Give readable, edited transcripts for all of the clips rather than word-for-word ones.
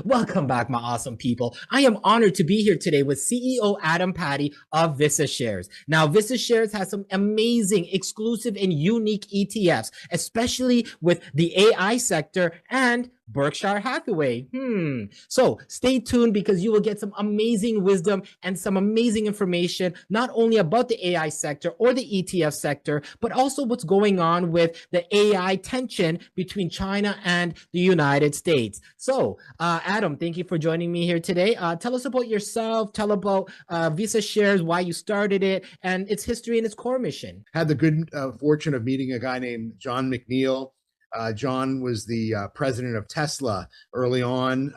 Welcome back, my awesome people. I am honored to be here today with CEO Adam Patti of VistaShares. Now, VistaShares has some amazing, exclusive, and unique ETFs, especially with the AI sector and Berkshire Hathaway. So stay tuned because you will get some amazing wisdom and some amazing information, not only about the AI sector or the ETF sector, but also what's going on with the AI tension between China and the United States. So, Adam, thank you for joining me here today. Tell us about yourself, tell about VistaShares, why you started it, and its history and its core mission. Had the good fortune of meeting a guy named John McNeil. John was the president of Tesla early on.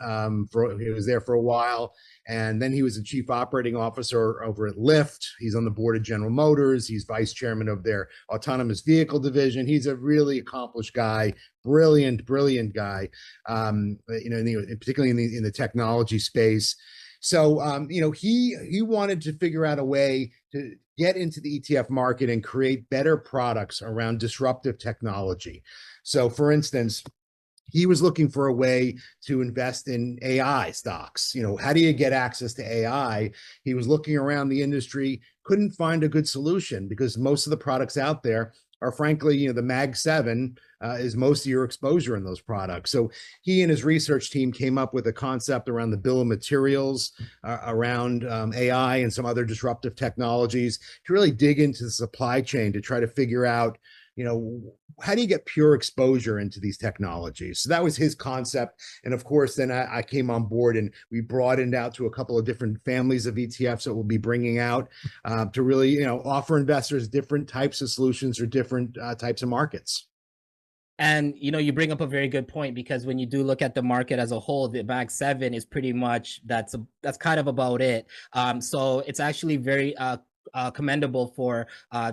He was there for a while, and then he was the chief operating officer over at Lyft. He's on the board of General Motors. He's vice chairman of their autonomous vehicle division. He's a really accomplished guy, brilliant guy. Particularly in the technology space. So he wanted to figure out a way to get into the ETF market and create better products around disruptive technology. So, for instance, he was looking for a way to invest in AI stocks. How do you get access to AI? He was looking around the industry, couldn't find a good solution because most of the products out there are, frankly, the Mag 7 is most of your exposure in those products. So he and his research team came up with a concept around the bill of materials, around AI and some other disruptive technologies to really dig into the supply chain to try to figure out, how do you get pure exposure into these technologies? So that was his concept. And of course, then I came on board and we broadened out to a couple of different families of ETFs that we'll be bringing out to really, offer investors different types of solutions or different types of markets. And you bring up a very good point because when you do look at the market as a whole, the Mag 7 is pretty much that's kind of about it. So it's actually very commendable for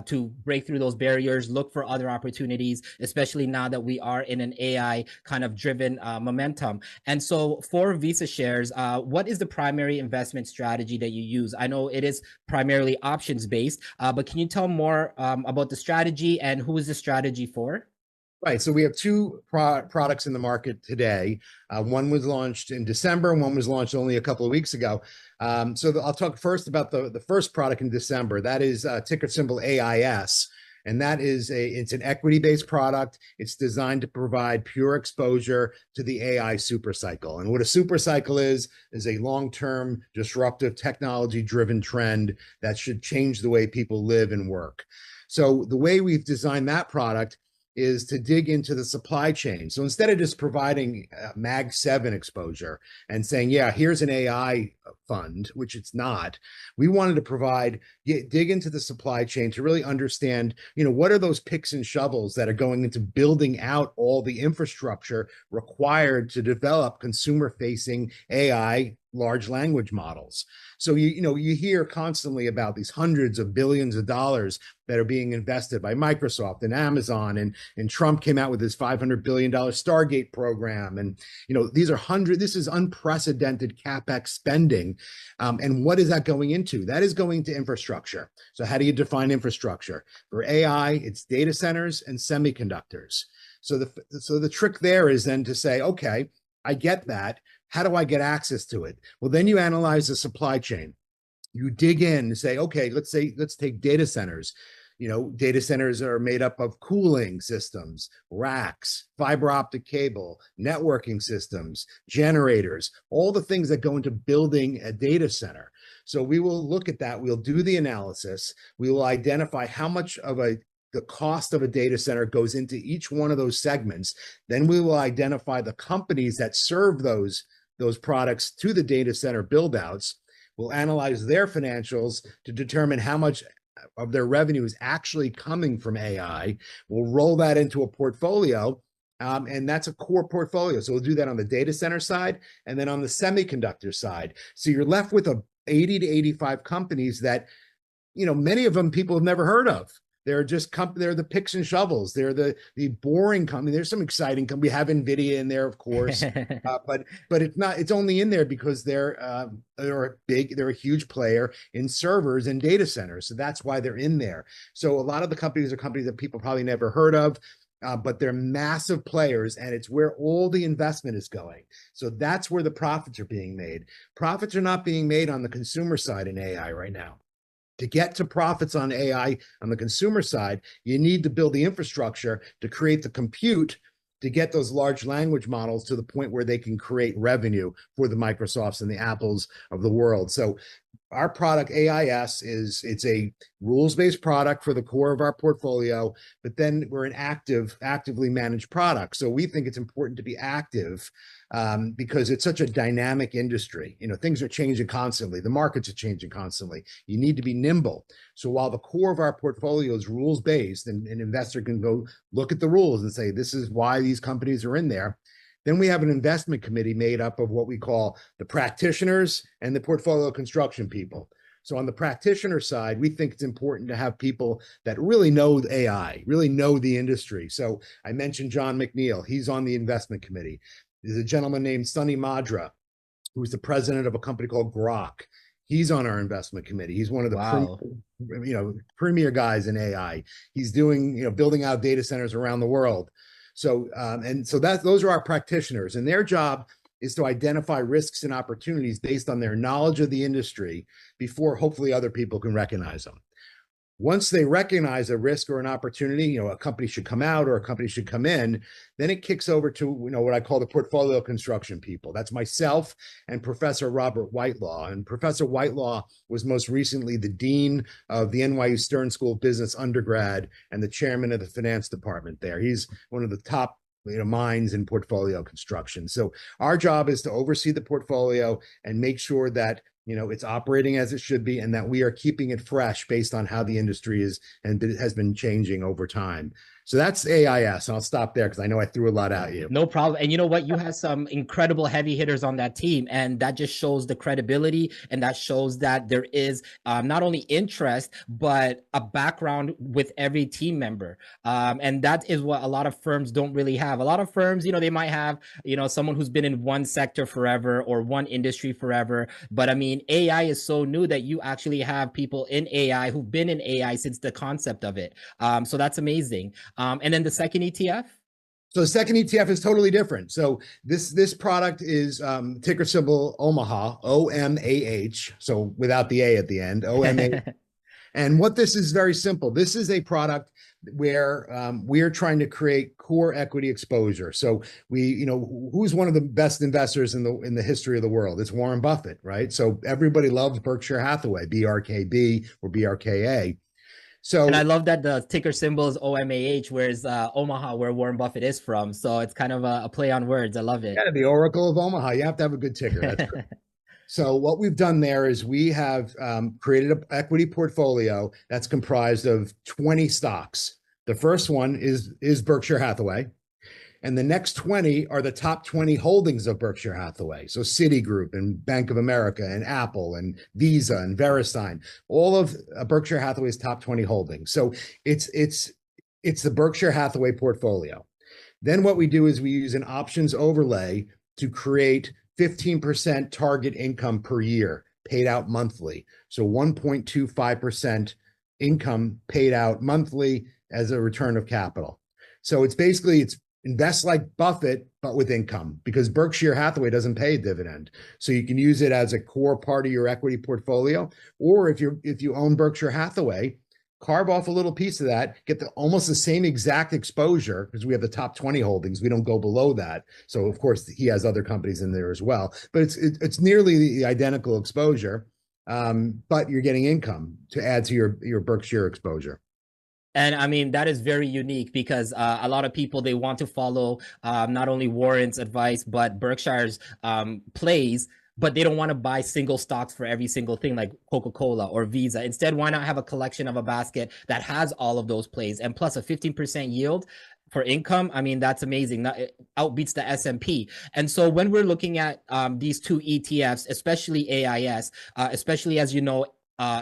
to break through those barriers, look for other opportunities, especially now that we are in an AI kind of driven momentum. And so for VistaShares, what is the primary investment strategy that you use? I know it is primarily options based, but can you tell more about the strategy and who is the strategy for? Right. So we have two products in the market today. One was launched in December, and one was launched only a couple of weeks ago. I'll talk first about the first product in December. That is ticker symbol AIS. And it's an equity-based product. It's designed to provide pure exposure to the AI super cycle. And what a super cycle is a long-term disruptive technology-driven trend that should change the way people live and work. So the way we've designed that product is to dig into the supply chain. So instead of just providing Mag 7 exposure and saying, yeah, here's an AI fund, which it's not, we wanted to dig into the supply chain to really understand, what are those picks and shovels that are going into building out all the infrastructure required to develop consumer-facing AI large language models. So you hear constantly about these hundreds of billions of dollars that are being invested by Microsoft and Amazon, and Trump came out with his $500 billion Stargate program. And this is unprecedented CapEx spending. And what is that going into? That is going to infrastructure. So how do you define infrastructure? For AI, it's data centers and semiconductors. So the trick there is then to say, okay, I get that. How do I get access to it? Well, then you analyze the supply chain. You dig in and say, okay, let's take data centers. Data centers are made up of cooling systems, racks, fiber optic cable, networking systems, generators, all the things that go into building a data center. So we will look at that. We'll do the analysis. We will identify how much of the cost of a data center goes into each one of those segments. Then we will identify the companies that serve those products to the data center buildouts. We'll analyze their financials to determine how much of their revenue is actually coming from AI. We'll roll that into a portfolio, and that's a core portfolio. So we'll do that on the data center side and then on the semiconductor side. So you're left with 80 to 85 companies that, many of them people have never heard of. They're the picks and shovels. They're the boring company. There's some exciting company. We have Nvidia in there, of course, but it's not. It's only in there because they're a huge player in servers and data centers. So that's why they're in there. So a lot of the companies are companies that people probably never heard of. but they're massive players, and it's where all the investment is going. So that's where the profits are being made. Profits are not being made on the consumer side in AI right now. To get to profits on AI on the consumer side, you need to build the infrastructure to create the compute to get those large language models to the point where they can create revenue for the Microsofts and the Apples of the world. So our product AIS it's a rules-based product for the core of our portfolio, but then we're an actively managed product. So we think it's important to be active because it's such a dynamic industry. Things are changing constantly. The markets are changing constantly. You need to be nimble. So while the core of our portfolio is rules-based, and an investor can go look at the rules and say, this is why these companies are in there. Then we have an investment committee made up of what we call the practitioners and the portfolio construction people. So on the practitioner side, we think it's important to have people that really know AI, really know the industry. So I mentioned John McNeil. He's on the investment committee. There's a gentleman named Sunny Madra, who's the president of a company called Grok. He's on our investment committee. He's one of the premier guys in AI. He's doing, building out data centers around the world. So those are our practitioners, and their job is to identify risks and opportunities based on their knowledge of the industry before hopefully other people can recognize them. Once they recognize a risk or an opportunity, a company should come out or a company should come in, then it kicks over to, what I call the portfolio construction people. That's myself and Professor Robert Whitelaw. And Professor Whitelaw was most recently the dean of the NYU Stern School of Business undergrad and the chairman of the finance department there. He's one of the top minds in portfolio construction. So our job is to oversee the portfolio and make sure that it's operating as it should be, and that we are keeping it fresh based on how the industry is and has been changing over time. So that's AIS. And I'll stop there because I know I threw a lot at you. No problem. And you know what? You have some incredible heavy hitters on that team, and that just shows the credibility, and that shows that there is not only interest, but a background with every team member. And that is what a lot of firms don't really have. A lot of firms, they might have, someone who's been in one sector forever or one industry forever. But I mean, AI is so new that you actually have people in AI who've been in AI since the concept of it. So that's amazing. And then the second ETF? So the second ETF is totally different. So this product is ticker symbol OMAH, OMAH. So without the A at the end, OMAH. And what this is very simple. This is a product where we're trying to create core equity exposure. So who's one of the best investors in the history of the world? It's Warren Buffett, right? So everybody loves Berkshire Hathaway, BRKB or BRKA. So, and I love that the ticker symbol is OMAH, whereas Omaha, where Warren Buffett is from. So it's kind of a play on words. I love it. Yeah, the Oracle of Omaha. You have to have a good ticker. That's great. So what we've done there is we have created an equity portfolio that's comprised of 20 stocks. The first one is Berkshire Hathaway. And the next 20 are the top 20 holdings of Berkshire Hathaway. So Citigroup and Bank of America and Apple and Visa and Verisign, all of Berkshire Hathaway's top 20 holdings. So it's the Berkshire Hathaway portfolio. Then what we do is we use an options overlay to create 15% target income per year paid out monthly. So 1.25% income paid out monthly as a return of capital. So it's invest like Buffett, but with income, because Berkshire Hathaway doesn't pay a dividend. So you can use it as a core part of your equity portfolio. Or if you own Berkshire Hathaway, carve off a little piece of that, get almost the same exact exposure, because we have the top 20 holdings. We don't go below that. So of course he has other companies in there as well, but it's nearly the identical exposure. But you're getting income to add to your Berkshire exposure. And I mean, that is very unique because a lot of people, they want to follow not only Warren's advice, but Berkshire's plays, but they don't want to buy single stocks for every single thing like Coca-Cola or Visa. Instead, why not have a collection of a basket that has all of those plays, and plus a 15% yield for income? I mean, that's amazing. It outbeats the S&P. And so when we're looking at these two ETFs, especially AIS, especially as you know,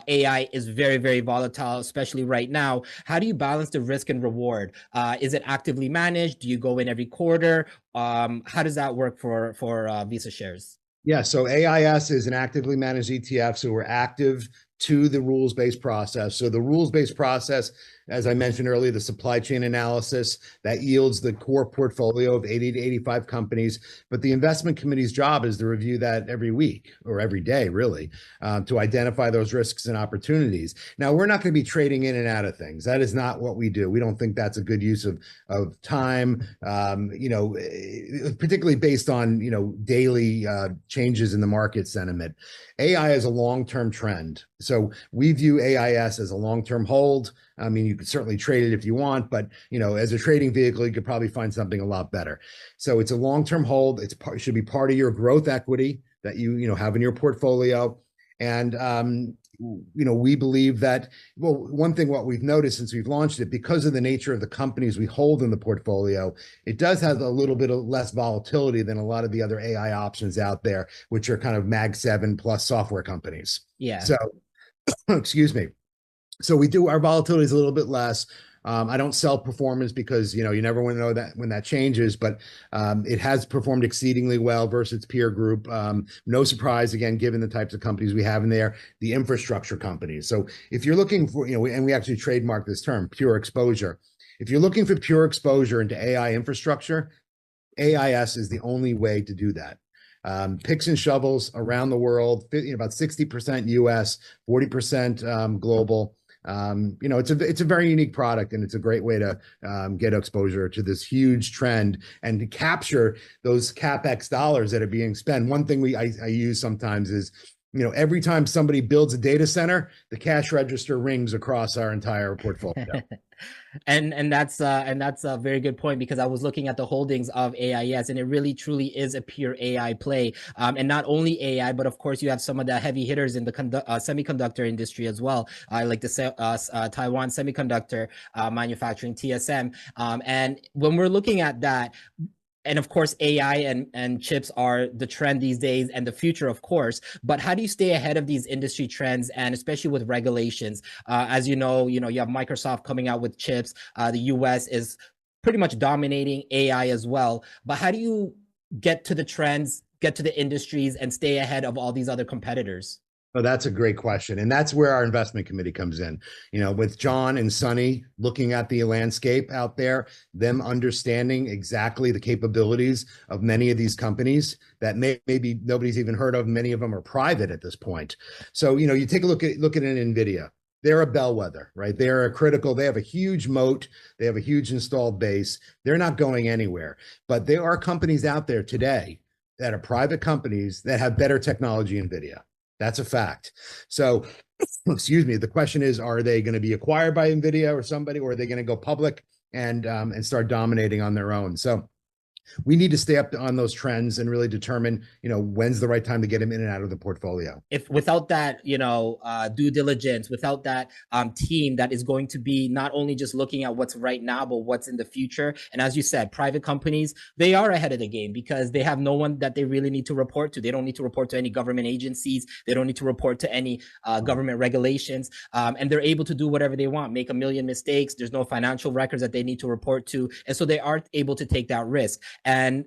AI is very, very volatile, especially right now. How do you balance the risk and reward? Is it actively managed? Do you go in every quarter? How does that work for VistaShares? Yeah, so AIS is an actively managed ETF. So we're active to the rules-based process. So the rules-based process, as I mentioned earlier, the supply chain analysis that yields the core portfolio of 80 to 85 companies. But the investment committee's job is to review that every week or every day, really, to identify those risks and opportunities. Now, we're not going to be trading in and out of things. That is not what we do. We don't think that's a good use of time, particularly based on, daily changes in the market sentiment. AI is a long-term trend. So we view AIS as a long-term hold. I mean, you could certainly trade it if you want, but as a trading vehicle, you could probably find something a lot better. So it's a long-term hold. It should be part of your growth equity that you have in your portfolio. And we believe that, well, one thing what we've noticed since we've launched it, because of the nature of the companies we hold in the portfolio, it does have a little bit of less volatility than a lot of the other AI options out there, which are kind of Mag 7 plus software companies. Yeah. So, excuse me. So our volatility is a little bit less. I don't sell performance because, you never want to know that when that changes, but it has performed exceedingly well versus its peer group. No surprise, again, given the types of companies we have in there, the infrastructure companies. So if you're looking for, and we actually trademark this term, pure exposure. If you're looking for pure exposure into AI infrastructure, AIS is the only way to do that. Picks and shovels around the world, about 60% US, 40% global. It's a very unique product, and it's a great way to get exposure to this huge trend and to capture those CapEx dollars that are being spent. One thing I use sometimes is, every time somebody builds a data center, the cash register rings across our entire portfolio. And that's a very good point, because I was looking at the holdings of AIS, and it really truly is a pure AI play. And not only AI, but of course you have some of the heavy hitters in the semiconductor industry as well, like the Taiwan Semiconductor Manufacturing, TSM. And when we're looking at that, and of course, AI and chips are the trend these days and the future, of course. But how do you stay ahead of these industry trends, and especially with regulations? As you know, you have Microsoft coming out with chips. The US is pretty much dominating AI as well. But how do you get to the trends, get to the industries, and stay ahead of all these other competitors? Oh, that's a great question. And that's where our investment committee comes in. With John and Sunny looking at the landscape out there, them understanding exactly the capabilities of many of these companies that maybe nobody's even heard of. Many of them are private at this point. So, you take a look at an NVIDIA. They're a bellwether, right? They have a huge moat. They have a huge installed base. They're not going anywhere. But there are companies out there today that are private companies that have better technology than NVIDIA. That's a fact. So, excuse me, the question is, are they going to be acquired by NVIDIA or somebody, or are they going to go public and start dominating on their own? So we need to stay up on those trends and really determine, when's the right time to get them in and out of the portfolio. If without that, due diligence, without that team that is going to be not only just looking at what's right now, but what's in the future. And as you said, private companies, they are ahead of the game because they have no one that they really need to report to. They don't need to report to any government agencies. They don't need to report to any government regulations. And they're able to do whatever they want, make a million mistakes. There's no financial records that they need to report to. And so they are able to take that risk. And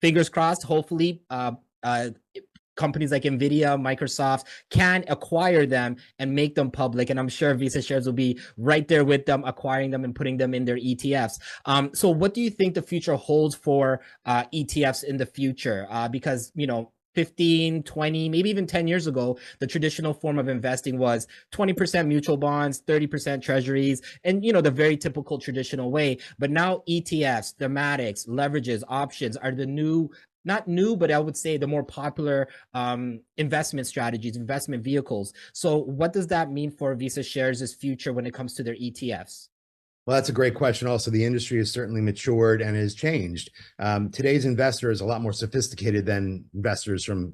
fingers crossed, hopefully, companies like NVIDIA, Microsoft can acquire them and make them public. And I'm sure VistaShares will be right there with them, acquiring them and putting them in their ETFs. So what do you think the future holds for ETFs in the future? Because, 15, 20, maybe even 10 years ago, the traditional form of investing was 20% mutual bonds, 30% treasuries, and, the very typical traditional way. But now ETFs, thematics, leverages, options are the new, not new, but I would say the more popular investment strategies, investment vehicles. So what does that mean for VistaShares' future when it comes to their ETFs? Well, that's a great question. Also, the industry has certainly matured and has changed. Today's investor is a lot more sophisticated than investors from,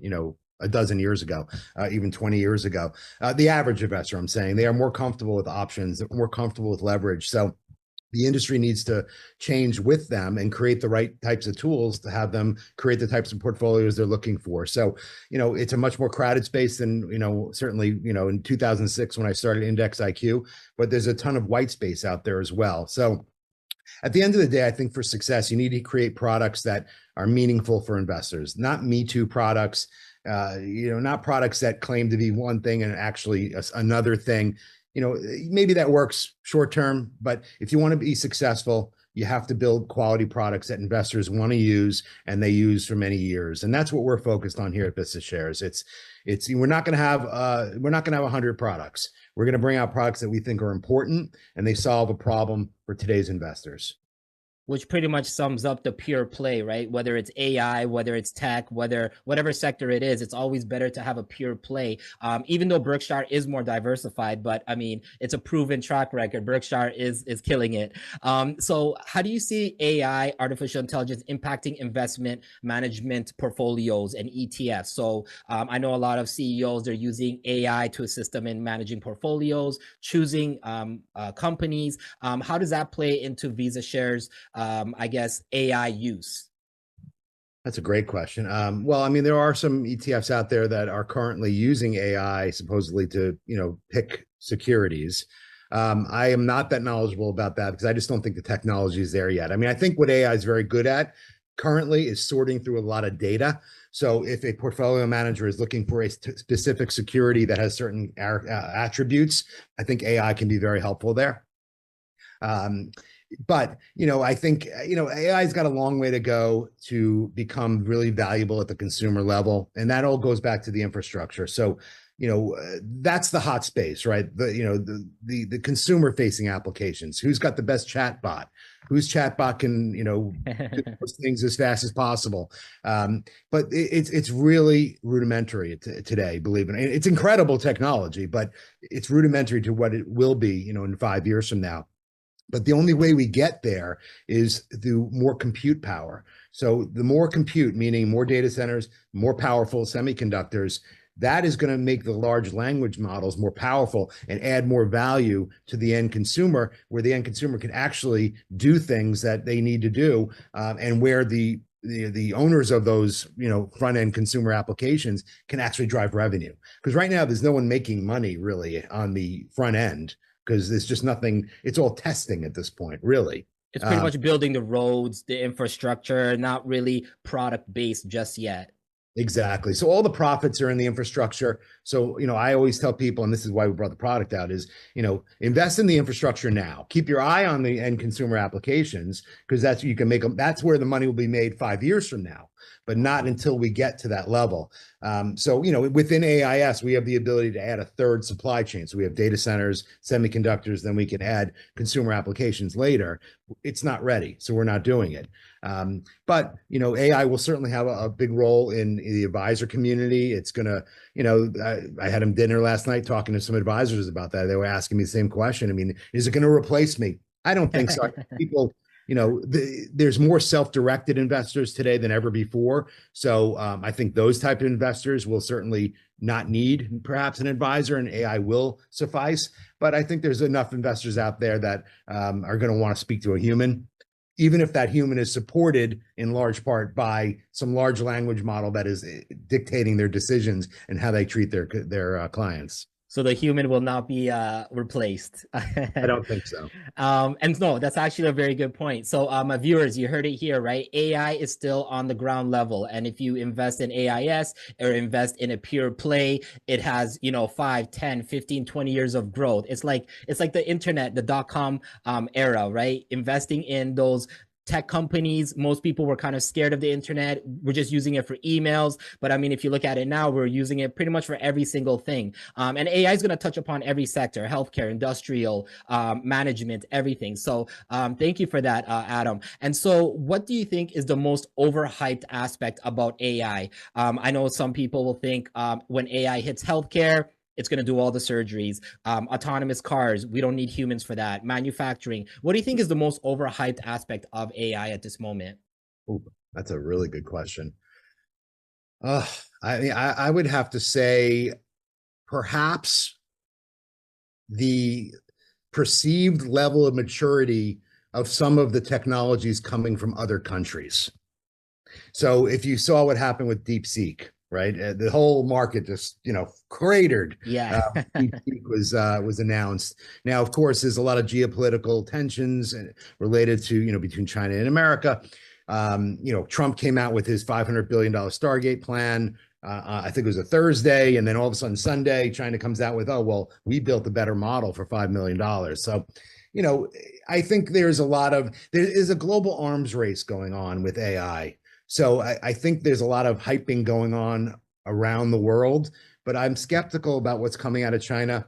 a dozen years ago, even 20 years ago. The average investor, I'm saying, they are more comfortable with options, they're more comfortable with leverage. So the industry needs to change with them and create the right types of tools to have them create the types of portfolios they're looking for. So, it's a much more crowded space than, certainly, in 2006 when I started Index IQ, but there's a ton of white space out there as well. So at the end of the day, I think for success, you need to create products that are meaningful for investors, not Me Too products. not products that claim to be one thing and actually another thing. Maybe that works short term, but if you want to be successful, you have to build quality products that investors want to use and they use for many years. And that's what we're focused on here at VistaShares. We're not going to have 100 products. We're going to bring out products that we think are important and they solve a problem for today's investors. Which pretty much sums up the pure play, right? Whether it's AI, whether it's tech, whatever sector it is, it's always better to have a pure play. Even though Berkshire is more diversified, but I mean, it's a proven track record. Berkshire is killing it. So how do you see AI, artificial intelligence, impacting investment management portfolios and ETFs? So I know a lot of CEOs, they're using AI to assist them in managing portfolios, choosing companies. How does that play into VistaShares I guess, AI use? That's a great question. Well, I mean, there are some ETFs out there that are currently using AI supposedly to, pick securities. I am not that knowledgeable about that because I just don't think the technology is there yet. I mean, I think what AI is very good at currently is sorting through a lot of data. So if a portfolio manager is looking for a specific security that has certain attributes, I think AI can be very helpful there. But I think AI's got a long way to go to become really valuable at the consumer level, and that all goes back to the infrastructure. So that's the hot space, right? The consumer facing applications. Who's got the best chatbot? Whose chatbot can do those things as fast as possible? But it's really rudimentary today. Believe it, it's incredible technology, but it's rudimentary to what it will be, in 5 years from now. But the only way we get there is through more compute power. So the more compute, meaning more data centers, more powerful semiconductors, that is going to make the large language models more powerful and add more value to the end consumer, where the end consumer can actually do things that they need to do, and where the owners of those front end consumer applications can actually drive revenue. Because right now there's no one making money really on the front end, because there's just nothing. It's all testing at this point, really. It's pretty much building the roads, the infrastructure, not really product based just yet. Exactly. So all the profits are in the infrastructure. So, I always tell people, and this is why we brought the product out, is, invest in the infrastructure now. Keep your eye on the end consumer applications, because that's where the money will be made 5 years from now, but not until we get to that level. So, within AIS, we have the ability to add a third supply chain. So we have data centers, semiconductors, then we can add consumer applications later. It's not ready, so we're not doing it. But AI will certainly have a big role in the advisor community. It's gonna, I had dinner last night talking to some advisors about that. They were asking me the same question. I mean, is it going to replace me? I don't think so. People, there's more self-directed investors today than ever before. So I think those type of investors will certainly not need perhaps an advisor, and AI will suffice. But I think there's enough investors out there that are going to want to speak to a human, even if that human is supported in large part by some large language model that is dictating their decisions and how they treat their clients. So the human will not be replaced. I don't think so. And no, that's actually a very good point. So my viewers, you heard it here, right? AI is still on the ground level. And if you invest in AIS or invest in a pure play, it has, 5, 10, 15, 20 years of growth. It's like the internet, the .com era, right? Investing in those tech companies, most people were kind of scared of the internet. We're just using it for emails. But I mean, if you look at it now, we're using it pretty much for every single thing. And AI is going to touch upon every sector: healthcare, industrial, management, everything. So thank you for that, Adam. And so what do you think is the most overhyped aspect about AI? I know some people will think when AI hits healthcare, it's going to do all the surgeries. Autonomous cars, we don't need humans for that. Manufacturing. What do you think is the most overhyped aspect of AI at this moment? Ooh, that's a really good question. I would have to say perhaps the perceived level of maturity of some of the technologies coming from other countries. So if you saw what happened with DeepSeek, right? The whole market just, cratered. Yeah. DeepSeek was announced. Now, of course, there's a lot of geopolitical tensions related to, between China and America. Trump came out with his $500 billion Stargate plan. I think it was a Thursday, and then all of a sudden Sunday, China comes out with, oh, well, we built a better model for $5 million. So, you know, I think there is a global arms race going on with AI. So I think there's a lot of hyping going on around the world, but I'm skeptical about what's coming out of China.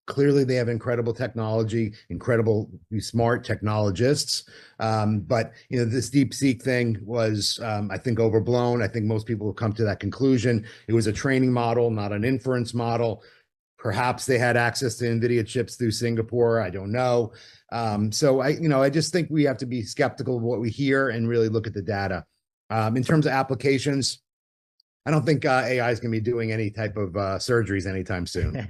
Clearly, they have incredible technology, incredible smart technologists. But you know, this DeepSeek thing was, I think, overblown. I think most people have come to that conclusion. It was a training model, not an inference model. Perhaps they had access to NVIDIA chips through Singapore. I don't know. So I just think we have to be skeptical of what we hear and really look at the data. In terms of applications, I don't think AI is going to be doing any type of surgeries anytime soon.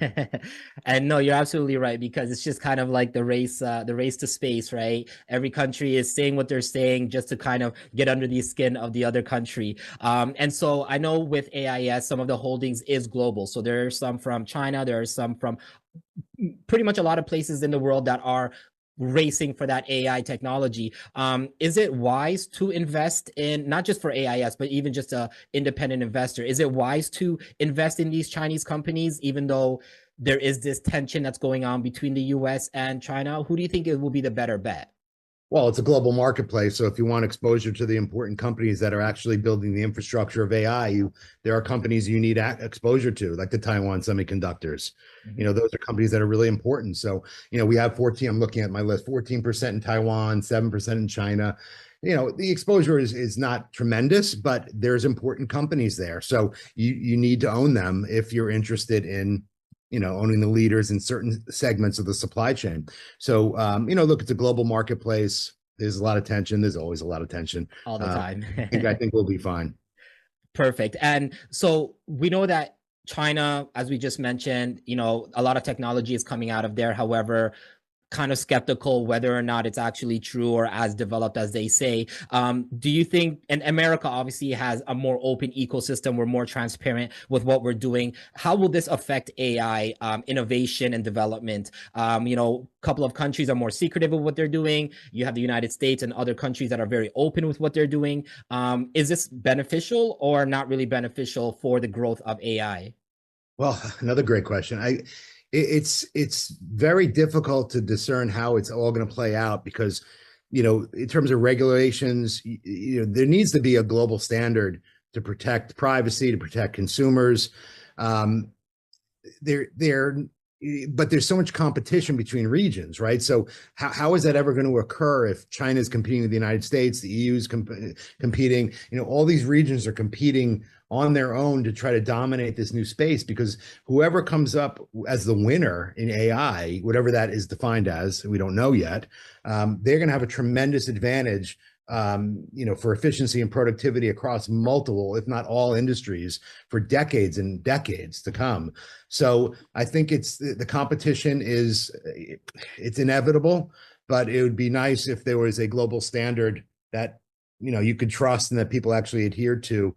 And no, you're absolutely right, because it's just kind of like the race to space, right? Every country is saying what they're saying just to kind of get under the skin of the other country. And so I know with AIS, some of the holdings is global. So there are some from China, there are some from pretty much a lot of places in the world that are racing for that AI technology. Is it wise to invest in, not just for AIS, but even just a independent investor? Is it wise to invest in these Chinese companies, even though there is this tension that's going on between the US and China? Who do you think it will be the better bet? Well, it's a global marketplace. So if you want exposure to the important companies that are actually building the infrastructure of AI, there are companies you need exposure to, like the Taiwan semiconductors. You know, those are companies that are really important. So, you know, we have 14, I'm looking at my list, 14% in Taiwan, 7% in China. You know, the exposure is not tremendous, but there's important companies there. So you need to own them if you're interested in, you know, owning the leaders in certain segments of the supply chain. So, you know, look, it's a global marketplace. There's a lot of tension. There's always a lot of tension. All the time. I think we'll be fine. Perfect. And so we know that China, as we just mentioned, you know, a lot of technology is coming out of there. However, kind of skeptical whether or not it's actually true or as developed as they say. Do you think, and America obviously has a more open ecosystem, we're more transparent with what we're doing. How will this affect AI innovation and development? You know, a couple of countries are more secretive of what they're doing. You have the United States and other countries that are very open with what they're doing. Is this beneficial or not really beneficial for the growth of AI? Well, another great question. It's very difficult to discern how it's all going to play out because, you know, in terms of regulations, you know, there needs to be a global standard to protect privacy, to protect consumers. Um, there, but there's so much competition between regions, right? So how is that ever going to occur if China is competing with the United States, the EU is competing? You know, all these regions are competing on their own to try to dominate this new space, because whoever comes up as the winner in AI, whatever that is defined as, we don't know yet, they're going to have a tremendous advantage, you know, for efficiency and productivity across multiple, if not all industries for decades and decades to come. So I think the competition it's inevitable, but it would be nice if there was a global standard that, you know, you could trust and that people actually adhere to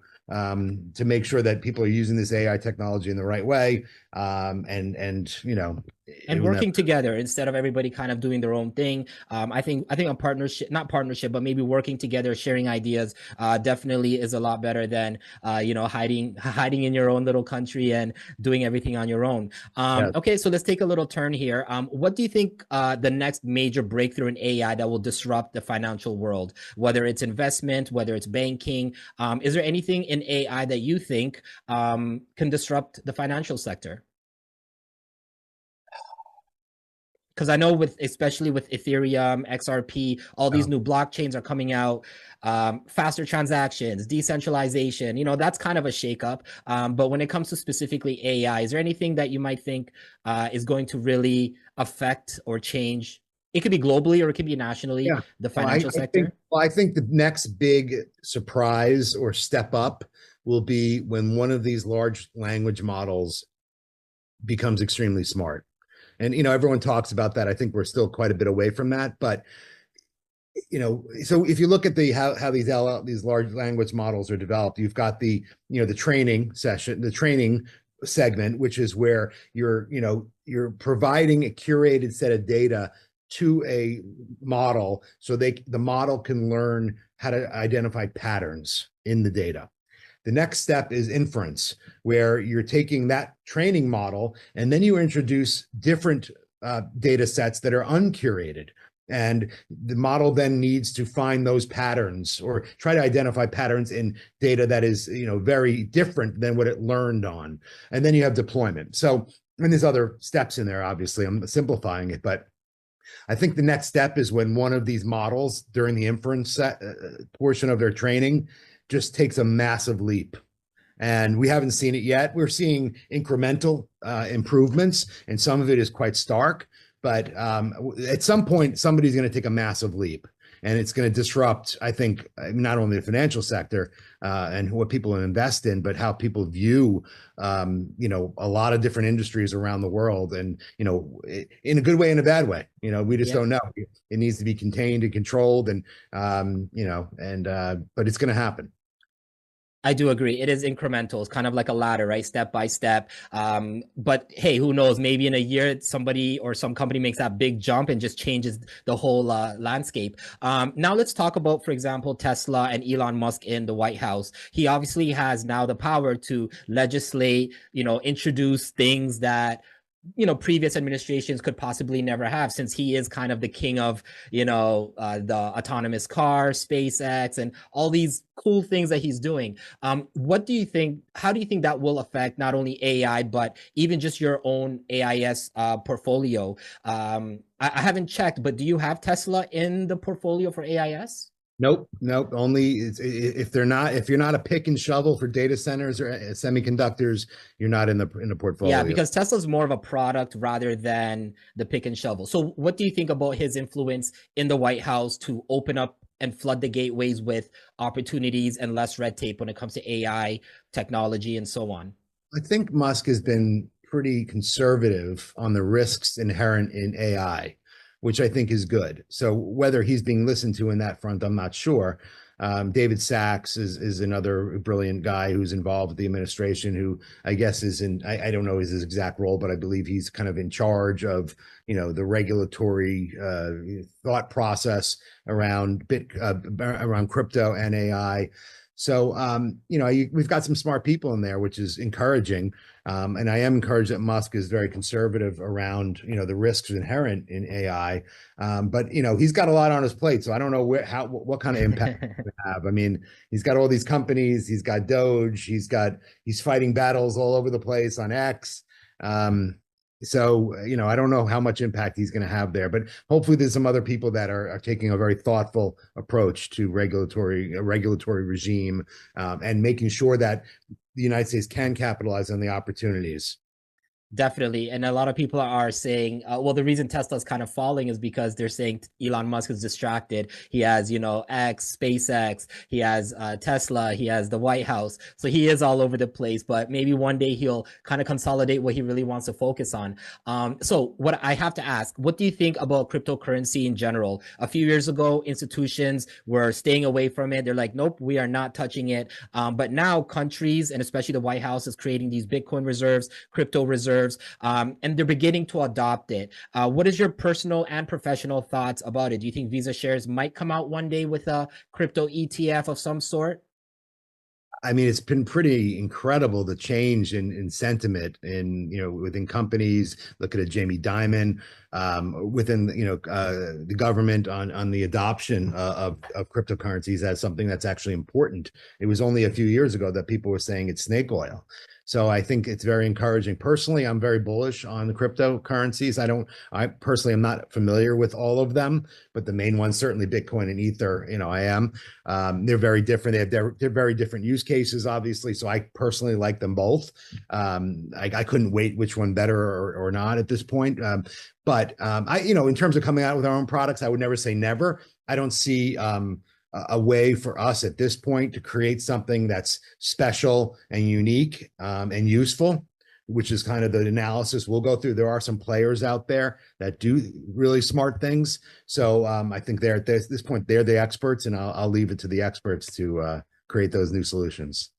make sure that people are using this AI technology in the right way. And you know, And working together instead of everybody kind of doing their own thing. I think a partnership, not partnership, but maybe working together, sharing ideas, definitely is a lot better than you know, hiding in your own little country and doing everything on your own. yeah. Okay, so let's take a little turn here. What do you think the next major breakthrough in AI that will disrupt the financial world, whether it's investment, whether it's banking? Is there anything in AI that you think can disrupt the financial sector? Because I know with, especially with Ethereum, XRP, all these new blockchains are coming out, faster transactions, decentralization, you know, that's kind of a shakeup. But when it comes to specifically AI, is there anything that you might think is going to really affect or change? It could be globally or it could be nationally, Yeah. the financial sector. I think the next big surprise or step up will be when one of these large language models becomes extremely smart. And, you know, everyone talks about that. I think we're still quite a bit away from that. But, you know, so if you look at how these large language models are developed, you've got the training session, the training segment, which is where you're providing a curated set of data to a model so the model can learn how to identify patterns in the data. The next step is inference, where you're taking that training model and then you introduce different data sets that are uncurated. And the model then needs to find those patterns or try to identify patterns in data that is, very different than what it learned on. And then you have deployment. So, and there's other steps in there, obviously. I'm simplifying it, but I think the next step is when one of these models during the inference portion of their training just takes a massive leap. And we haven't seen it yet. We're seeing incremental improvements, and some of it is quite stark. But at some point, somebody's going to take a massive leap, and it's going to disrupt, I think, not only the financial sector and what people invest in, but how people view, a lot of different industries around the world, and in a good way and a bad way. We just don't know. It needs to be contained and controlled, and but it's going to happen. I do agree. It is incremental. It's kind of like a ladder, right? Step by step. But hey, who knows? Maybe in a year, somebody or some company makes that big jump and just changes the whole landscape. Now let's talk about, for example, Tesla and Elon Musk in the White House. He obviously has now the power to legislate, introduce things that previous administrations could possibly never have, since he is kind of the king of the autonomous car, SpaceX, and all these cool things that he's doing. What do you think, how do you think that will affect not only AI but even just your own AIS portfolio? I haven't checked, but do you have Tesla in the portfolio for AIS? Nope. Only if you're not a pick and shovel for data centers or semiconductors, you're not in the portfolio. Yeah, because Tesla's more of a product rather than the pick and shovel. So what do you think about his influence in the White House to open up and flood the gateways with opportunities and less red tape when it comes to AI, technology, and so on? I think Musk has been pretty conservative on the risks inherent in AI, which I think is good. So whether he's being listened to in that front, I'm not sure. David Sachs is another brilliant guy who's involved with the administration, who I guess is in, I don't know his exact role, but I believe he's kind of in charge of, the regulatory thought process around around crypto and AI. So, we've got some smart people in there, which is encouraging. And I am encouraged that Musk is very conservative around, the risks inherent in AI. But, he's got a lot on his plate. So I don't know what kind of impact he's going to have. I mean, he's got all these companies, he's got Doge, he's fighting battles all over the place on X. So, I don't know how much impact he's going to have there, but hopefully there's some other people that are taking a very thoughtful approach to regulatory regime, and making sure that the United States can capitalize on the opportunities. Definitely. And a lot of people are saying, well, the reason Tesla's kind of falling is because they're saying Elon Musk is distracted. He has, X, SpaceX, he has Tesla, he has the White House. So he is all over the place, but maybe one day he'll kind of consolidate what he really wants to focus on. So what I have to ask, what do you think about cryptocurrency in general? A few years ago, institutions were staying away from it. They're like, nope, we are not touching it. But now countries, and especially the White House, is creating these Bitcoin reserves, crypto reserves, and they're beginning to adopt it. What is your personal and professional thoughts about it? Do you think VistaShares might come out one day with a crypto ETF of some sort? I mean, it's been pretty incredible, the change in sentiment within companies. Look at Jamie Dimon, within the government on the adoption of cryptocurrencies as something that's actually important. It was only a few years ago that people were saying it's snake oil. So I think it's very encouraging. Personally, I'm very bullish on the cryptocurrencies. I personally am not familiar with all of them, but the main ones, certainly Bitcoin and Ether, I am. They're very different. They're very different use cases, obviously. So I personally like them both. I couldn't wait which one better or not at this point. But in terms of coming out with our own products, I would never say never. I don't see a way for us at this point to create something that's special and unique, and useful, which is kind of the analysis we'll go through. There are some players out there that do really smart things. So I think they're at this point, they're the experts, and I'll leave it to the experts to create those new solutions.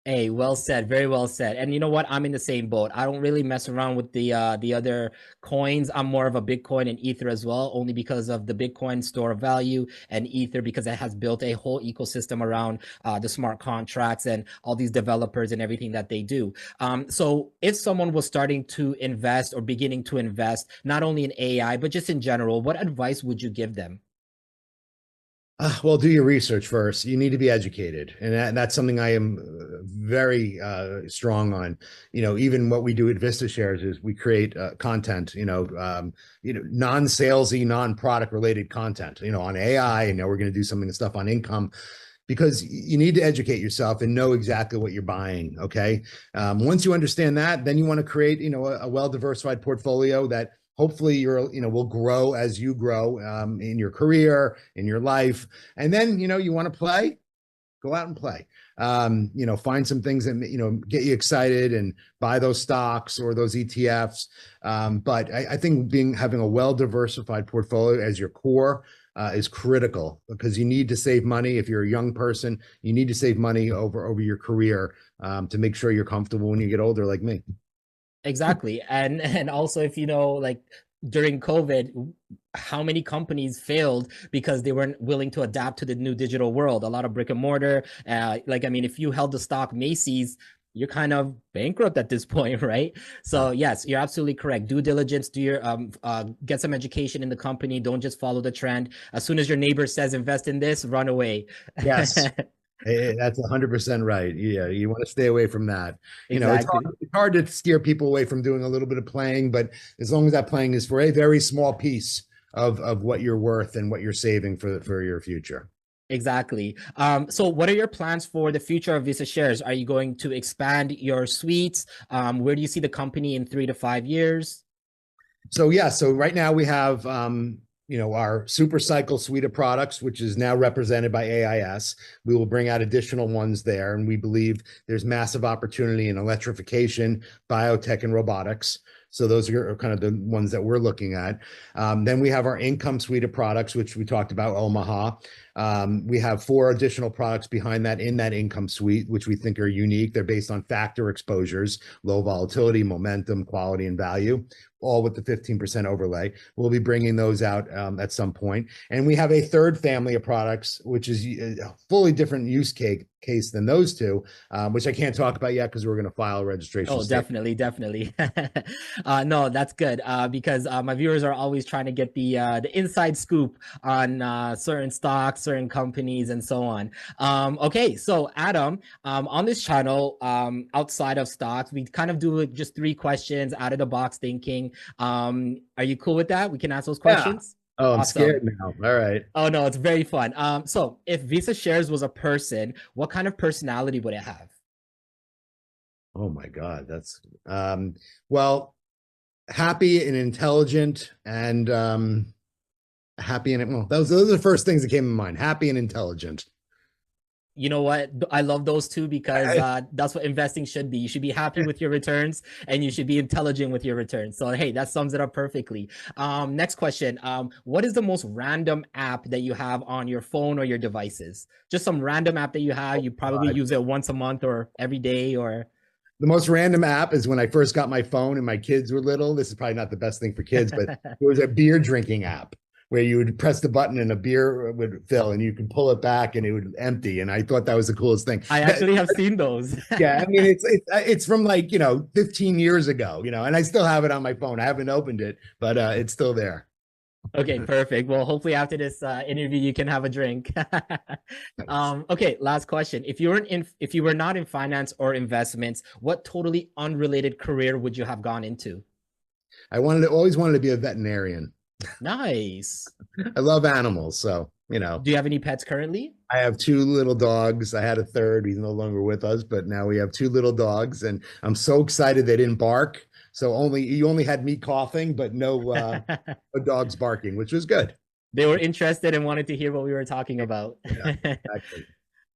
Hey, well said, very well said. And you know what? I'm in the same boat. I don't really mess around with the other coins. I'm more of a Bitcoin and Ether as well, only because of the Bitcoin store of value and Ether because it has built a whole ecosystem around the smart contracts and all these developers and everything that they do. So if someone was starting to invest or beginning to invest, not only in AI, but just in general, what advice would you give them? Well, do your research first. You need to be educated, and that's something I am very strong on. Even what we do at VistaShares is we create content. Non-salesy, non-product related content. On AI, and now we're going to do some stuff on income because you need to educate yourself and know exactly what you're buying. Okay. Once you understand that, then you want to create, a well-diversified portfolio that hopefully will grow as you grow in your career, in your life. And then, you want to play, go out and play. Find some things that, get you excited and buy those stocks or those ETFs. But I think having a well-diversified portfolio as your core is critical because you need to save money. If you're a young person, you need to save money over your career to make sure you're comfortable when you get older, like me. Exactly. And also if you know like during COVID, how many companies failed because they weren't willing to adapt to the new digital world. A lot of brick and mortar. Like I mean, if you held the stock Macy's, you're kind of bankrupt at this point, right? So yes, you're absolutely correct. Due diligence, do your get some education in the company. Don't just follow the trend. As soon as your neighbor says invest in this, run away. Yes. That's 100% right. Yeah, you want to stay away from that. Exactly. It's hard to steer people away from doing a little bit of playing, but as long as that playing is for a very small piece of what you're worth and what you're saving for your future. Exactly. So what are your plans for the future of VistaShares? Are you going to expand your suites? Where do you see the company in 3 to 5 years? So yeah, so right now we have our super cycle suite of products, which is now represented by AIS. We will bring out additional ones there, and we believe there's massive opportunity in electrification, biotech, and robotics. So those are kind of the ones that we're looking at. Then we have our income suite of products, which we talked about, OMAH. We have 4 additional products behind that in that income suite, which we think are unique. They're based on factor exposures, low volatility, momentum, quality, and value, all with the 15% overlay. We'll be bringing those out at some point. And we have a third family of products, which is a fully different use case than those two, which I can't talk about yet because we're going to file a registration Oh, statement. definitely, definitely. No, that's good because my viewers are always trying to get the inside scoop on certain stocks, certain companies, and so on. Okay, so Adam, on this channel, outside of stocks, we kind of do just 3 questions out of the box thinking. Are you cool with that? We can ask those Yeah. questions. Oh, I'm Awesome. scared now. All right. Oh no, it's very fun. So if Visa Shares was a person, what kind of personality would it have? Oh my God. That's well, happy and intelligent and happy and well, those are the first things that came in mind. Happy and intelligent. You know what? I love those two because that's what investing should be. You should be happy with your returns and you should be intelligent with your returns. So, hey, that sums it up perfectly. Next question. What is the most random app that you have on your phone or your devices? Just some random app that you have. You probably use it once a month or every day or. The most random app is when I first got my phone and my kids were little. This is probably not the best thing for kids, but it was a beer drinking app where you would press the button and a beer would fill and you could pull it back and it would empty. And I thought that was the coolest thing. I actually have seen those. Yeah, I mean it's from like 15 years ago, and I still have it on my phone. I haven't opened it, but it's still there. Okay, perfect. Well, hopefully after this interview, you can have a drink. Okay, last question. If you were not in finance or investments, what totally unrelated career would you have gone into? Always wanted to be a veterinarian. Nice. I love animals, so Do you have any pets currently? I have 2 little dogs. I had a third. He's no longer with us, but now we have 2 little dogs, and I'm so excited they didn't bark. So you only had me coughing, but no dogs barking, which was good. They were interested and wanted to hear what we were talking about. Yeah, exactly.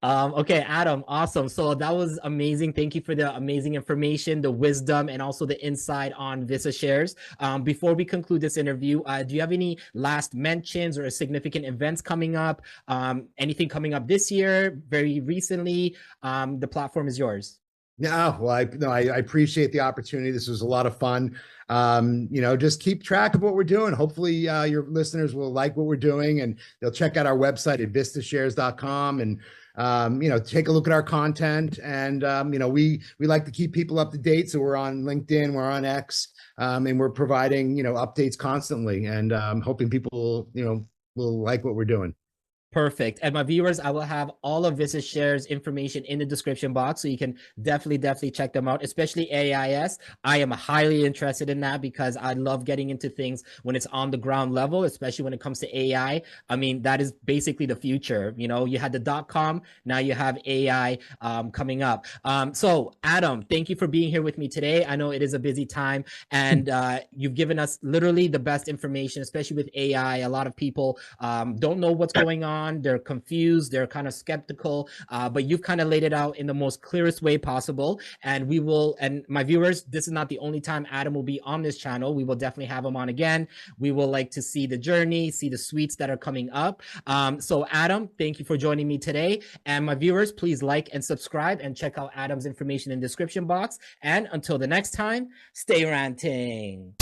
Okay, Adam, awesome. So that was amazing. Thank you for the amazing information, the wisdom, and also the insight on Visa Shares. Before we conclude this interview, do you have any last mentions or significant events coming up? Anything coming up this year, very recently? The platform is yours. Yeah, well, I appreciate the opportunity. This was a lot of fun. Just keep track of what we're doing. Hopefully, your listeners will like what we're doing, and they'll check out our website at VistaShares.com, and take a look at our content. And we like to keep people up to date, so we're on LinkedIn, we're on X, and we're providing updates constantly. And hoping people will like what we're doing. Perfect. And my viewers, I will have all of VistaShares information in the description box, so you can definitely check them out, especially AIS. I am highly interested in that because I love getting into things when it's on the ground level, especially when it comes to AI. I mean, that is basically the future. You had the .com, now you have AI coming up. So Adam, thank you for being here with me today. I know it is a busy time, and you've given us literally the best information, especially with AI. A lot of people don't know what's going on. They're confused, they're kind of skeptical, but you've kind of laid it out in the most clearest way possible. And my viewers, this is not the only time Adam will be on this channel. We will definitely have him on again. We will like to see the journey, see the suites that are coming up. So Adam, thank you for joining me today. And my viewers, please like and subscribe and check out Adam's information in the description box. And until the next time, stay ranting.